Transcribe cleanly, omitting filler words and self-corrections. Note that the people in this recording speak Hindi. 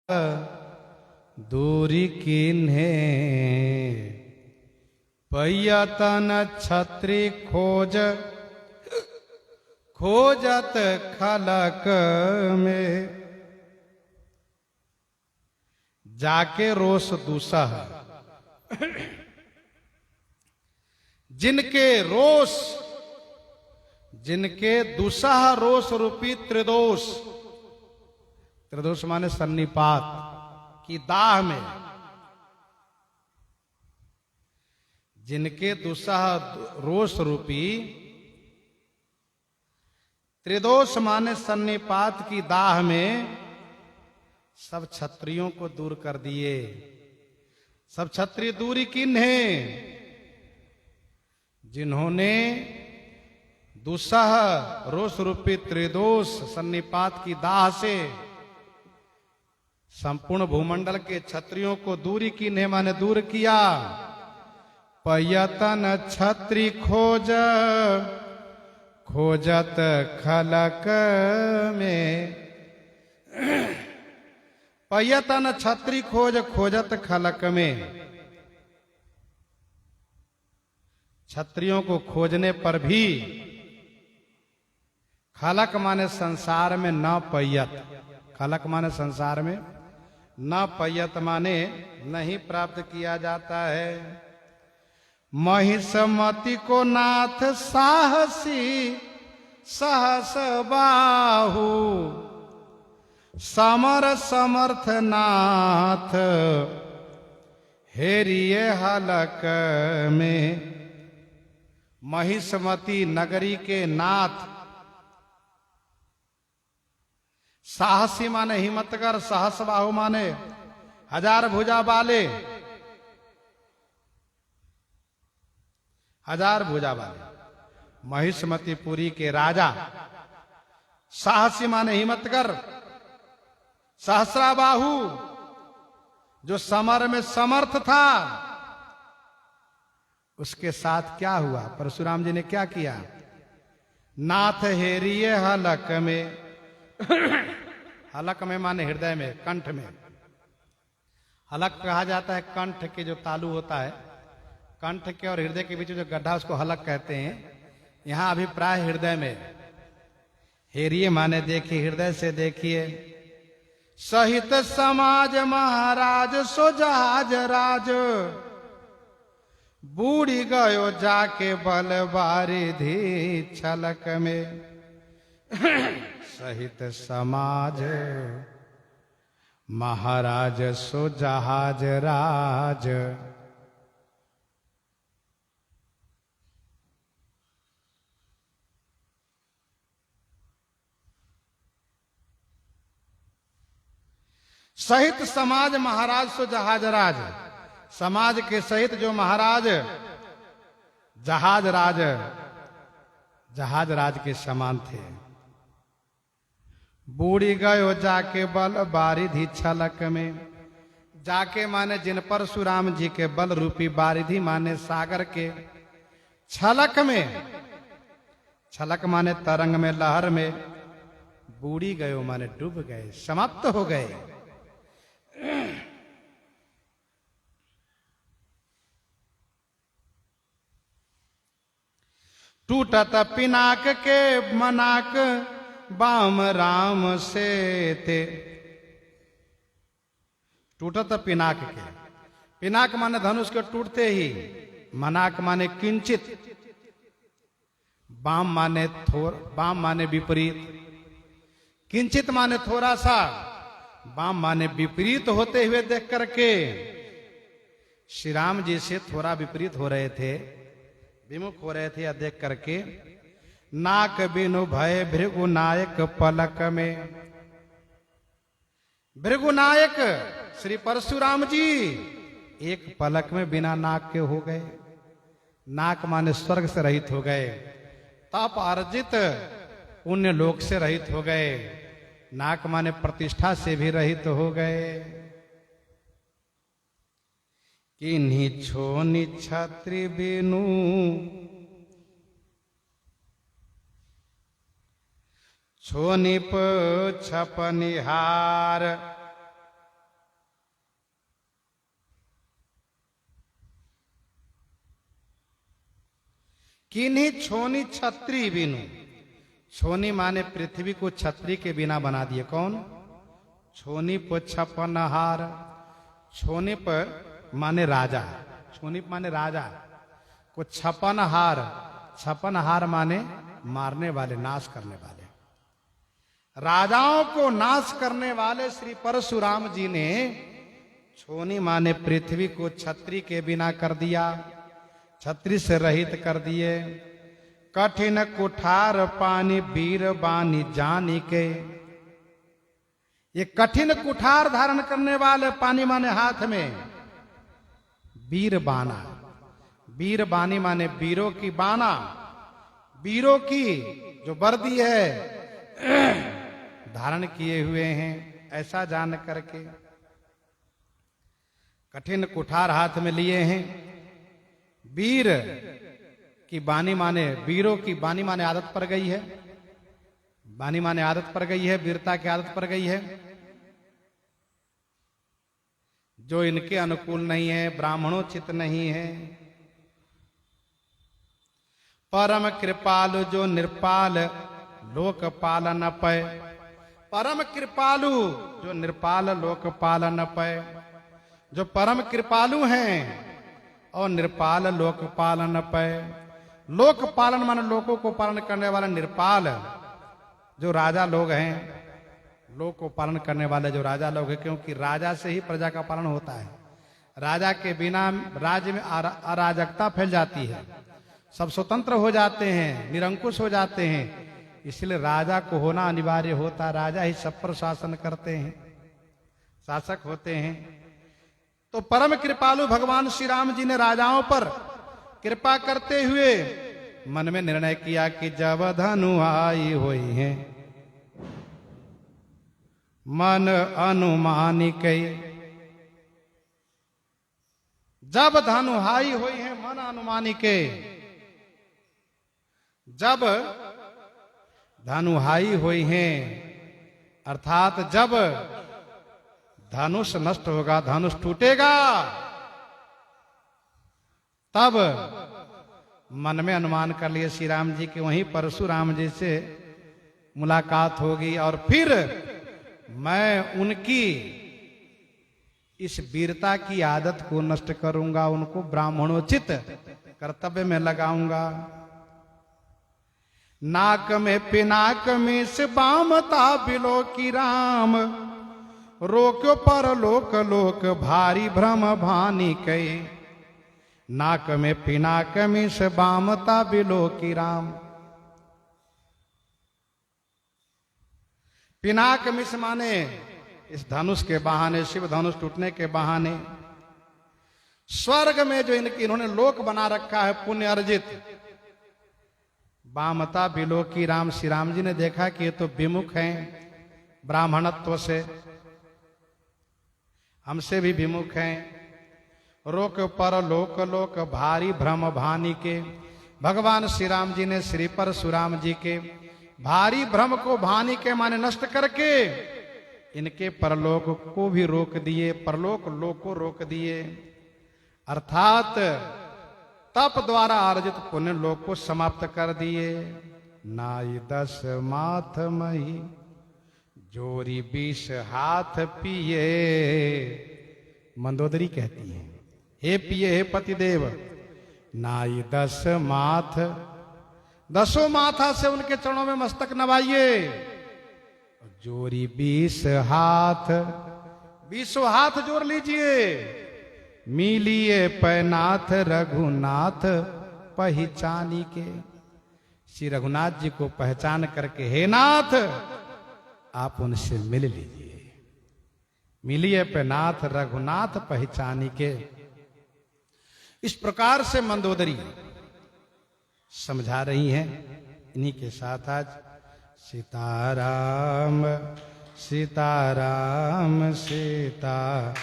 दूरी किन्हे पैयतन छत्री खोज खोजत खलक में। जाके रोष दूसह जिनके रोष जिनके दुसह रोष रूपी त्रिदोष, त्रिदोष माने सन्निपात की दाह में, जिनके दुसह रोष रूपी त्रिदोष माने सन्निपात की दाह में सब क्षत्रियों को दूर कर दिए। सब क्षत्रिय दूरी किन्हे? जिन्होंने दुसह रोष रूपी त्रिदोष सन्निपात की दाह से संपूर्ण भूमंडल के क्षत्रियों को दूरी किन्हे माने दूर किया। पयतन छत्री खोज खोजत खलक में। पयतन छत्री खोज खोजत खलक में। क्षत्रियों को खोजने पर भी खलक माने संसार में न पयत, खलक माने संसार में न पयत माने नहीं प्राप्त किया जाता है। महिषमति को नाथ साहसी सहस बाहु, समर समर्थ नाथ हेरिए हलक में। महिषमती नगरी के नाथ, साहसी माने हिम्मतगर, सहस बाहु माने हजार भुजा वाले, हजार भुजा वाले महिषमतीपुरी के राजा। साहसी माने हिम्मतगर, सहस्राबाहु जो समर में समर्थ था। उसके साथ क्या हुआ? परशुराम जी ने क्या किया? नाथ हेरिए हलक में। हलक में माने हृदय में, कंठ में। हलक कहा जाता है कंठ के जो तालु होता है, कंठ के और हृदय के बीच जो गड्ढा उसको हलक कहते हैं। यहां अभिप्राय हृदय में। हेरिए माने देखिए, हृदय से देखिए। सहित समाज महाराज सो जहाज राज, बूढ़ी गयो जाके बल बारिधि छलक में। सहित समाज महाराज सो जहाज राज। सहित समाज महाराज सो जहाज राज। समाज के सहित जो महाराज जहाज राज के समान थे। बूढ़ी गयो जाके बल बारिधि छलक में। जाके माने जिन परशुराम जी के बल रूपी बारिधि माने सागर के छलक में। छलक माने तरंग में, लहर में। बूढ़ी गयो माने डूब गए, समाप्त हो गए। टूटत पिनाक के मनाक बाम राम से थे। टूटत पिनाक के, पिनाक माने धनुष के टूटते ही, मनाक माने किंचित, बाम माने विपरीत, किंचित माने थोड़ा सा, बाम माने विपरीत होते हुए देख करके श्री राम जी से थोड़ा विपरीत हो रहे थे, विमुख हो रहे थे या देख करके। नाक बिनु भय भृगुनायक पलक में। भृगुनायक श्री परशुराम जी एक पलक में बिना नाक के हो गए। नाक माने स्वर्ग से रहित हो गए, तप अर्जित पुण्य लोक से रहित हो गए। नाक माने प्रतिष्ठा से भी रहित हो गए। किन्हीं छोनि छत्री बिनु छोनिप छपनिहार किन्हीं छोनी छत्री बिनु, छोनी माने पृथ्वी को छत्री के बिना बना दिए। कौन? छोनी पर छपनहार, छोनी पर माने राजा, छोनी माने राजा को छपनहार, छपनहार माने मारने वाले, नाश करने वाले। राजाओं को नाश करने वाले श्री परशुराम जी ने छोनी माने पृथ्वी को छत्री के बिना कर दिया, छत्री से रहित कर दिए। कठिन कुठार पानी वीर बानी जानी के, ये कठिन कुठार धारण करने वाले, पानी माने हाथ में, वीर बाना, वीर बानी माने वीरों की बाना, वीरों की जो वर्दी है धारण किए हुए हैं, ऐसा जान करके कठिन कुठार हाथ में लिए हैं। वीर की बानी माने, वीरों की बानी माने आदत पड़ गई है, बानी माने आदत पड़ गई है, वीरता की आदत पड़ गई है। जो इनके अनुकूल नहीं है, ब्राह्मणोचित नहीं है। परम कृपालु जो निर्पाल लोकपाल न पय, परम कृपालु जो निर्पाल लोकपाल न पय, जो परम कृपालु हैं और निर्पाल लोकपाल न पय। लोक पालन माने लोगों को पालन करने वाला, निर्पाल जो राजा लोग हैं, लोक को पालन करने वाले जो राजा लोग हैं, क्योंकि राजा से ही प्रजा का पालन होता है। राजा के बिना राज्य में अराजकता फैल जाती है, सब स्वतंत्र हो जाते हैं, निरंकुश हो जाते हैं। इसलिए राजा को होना अनिवार्य होता, राजा ही सब पर शासन करते हैं, शासक होते हैं। तो परम कृपालु भगवान श्री राम जी ने राजाओं पर कृपा करते हुए मन में निर्णय किया कि जब धनु आई हुई है मन अनुमानी कई, जब धनुहाई हुई है मन अनुमानी के, जब धनुहाई हुई हैं, अर्थात जब धनुष नष्ट होगा, धनुष टूटेगा, तब मन में अनुमान कर लिए श्री राम जी की वहीं परशुराम जी से मुलाकात होगी और फिर मैं उनकी इस वीरता की आदत को नष्ट करूंगा, उनको ब्राह्मणोचित कर्तव्य में लगाऊंगा। नाक में पिनाक में से बामता बिलो की राम, रोक्यो पर लोक लोक भारी भ्रम भानी कई। नाक में पिनाक में से बामता बिलो की राम, पिनाक मिस माने इस धनुष के बहाने, शिव धनुष टूटने के बहाने स्वर्ग में जो इन्होंने लोक बना रखा है पुण्य अर्जित, बामता बिलो की राम। श्री राम जी ने देखा कि ये तो विमुख हैं ब्राह्मणत्व से, हमसे भी विमुख हैं। रोक पर लोक लोक भारी भ्रम भानी के, भगवान श्री राम जी ने श्री परशुराम जी के भारी भ्रम को भानी के माने नष्ट करके इनके परलोक को भी रोक दिए, परलोक लोक को रोक दिए। अर्थात तप द्वारा अर्जित पुण्य लोक को समाप्त कर दिए। नाई 10 माथ मही जोरी 20 हाथ पिए, मंदोदरी कहती है, हे पिए हे पतिदेव, नाई 10 माथ, 10 माथा से उनके चरणों में मस्तक नवाइए। जोरी 20 हाथ, 20 हाथ जोड़ लीजिए। मिलिए पैनाथ रघुनाथ पहचानी के, श्री रघुनाथ जी को पहचान करके हे नाथ आप उनसे मिल लीजिए। मिलिए पैनाथ रघुनाथ पहचानी के। इस प्रकार से मंदोदरी समझा रही हैं। इन्हीं के साथ आज सीताराम सीताराम सीताराम